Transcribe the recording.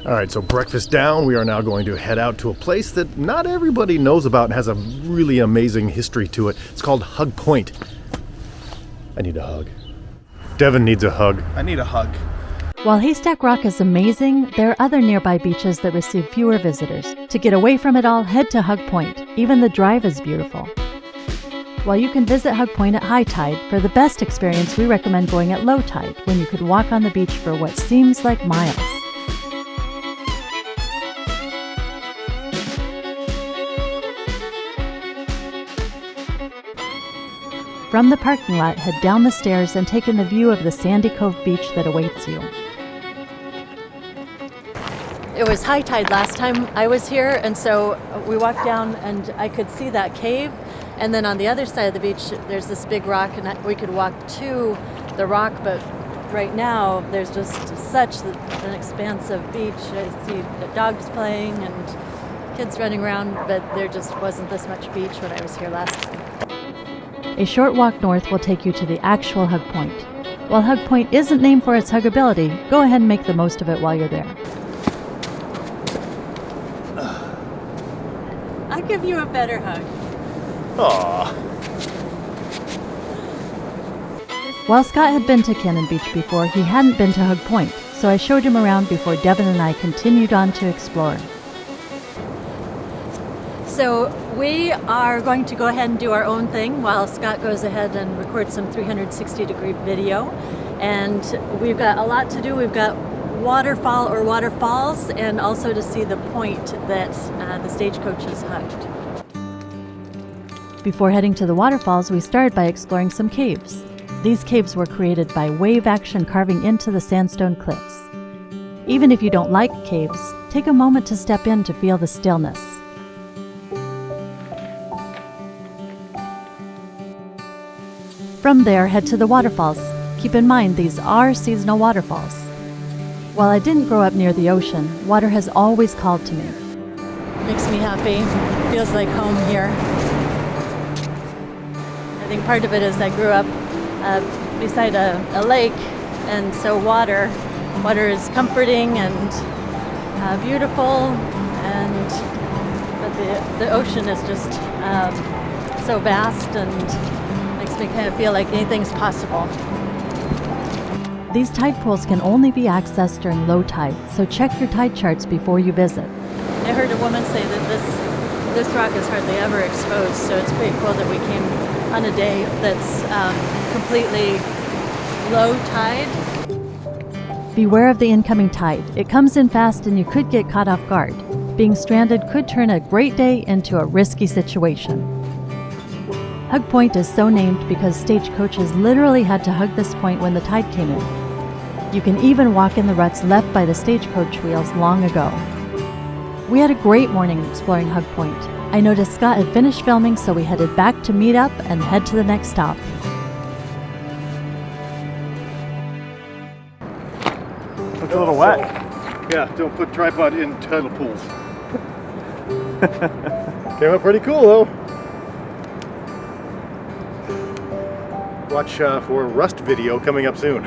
All right, so breakfast down, we are now going to head out to a place that not everybody knows about and has a really amazing history to it. It's called Hug Point. I need a hug. Devon needs a hug. I need a hug. While Haystack Rock is amazing, there are other nearby beaches that receive fewer visitors. To get away from it all, head to Hug Point. Even the drive is beautiful. While you can visit Hug Point at high tide, for the best experience, we recommend going at low tide, when you could walk on the beach for what seems like miles. From the parking lot, head down the stairs and take in the view of the Sandy Cove beach that awaits you. It was high tide last time I was here, and so we walked down and I could see that cave, and then on the other side of the beach there's this big rock, and we could walk to the rock, but right now there's just such an expansive beach. I see the dogs playing and kids running around, but there just wasn't this much beach when I was here last time. A short walk north will take you to the actual Hug Point. While Hug Point isn't named for its huggability, go ahead and make the most of it while you're there. I'll give you a better hug. Aww. While Scott had been to Cannon Beach before, he hadn't been to Hug Point, so I showed him around before Devon and I continued on to explore. So we are going to go ahead and do our own thing while Scott goes ahead and records some 360-degree video. And we've got a lot to do. We've got waterfall or waterfalls, and also to see the point that the stagecoach is hugged. Before heading to the waterfalls, we started by exploring some caves. These caves were created by wave action carving into the sandstone cliffs. Even if you don't like caves, take a moment to step in to feel the stillness. From there, head to the waterfalls. Keep in mind, these are seasonal waterfalls. While I didn't grow up near the ocean, water has always called to me. Makes me happy. Feels like home here. I think part of it is I grew up beside a lake, and so water is comforting and beautiful, but the ocean is just so vast and makes me kind of feel like anything's possible. These tide pools can only be accessed during low tide, so check your tide charts before you visit. I heard a woman say that this rock is hardly ever exposed, so it's pretty cool that we came on a day that's completely low tide. Beware of the incoming tide. It comes in fast and you could get caught off guard. Being stranded could turn a great day into a risky situation. Hug Point is so named because stagecoaches literally had to hug this point when the tide came in. You can even walk in the ruts left by the stagecoach wheels long ago. We had a great morning exploring Hug Point. I noticed Scott had finished filming, so we headed back to meet up and head to the next stop. Looks a little wet. Yeah, don't put tripod in tidal pools. Came out pretty cool though. Watch for Rust video coming up soon.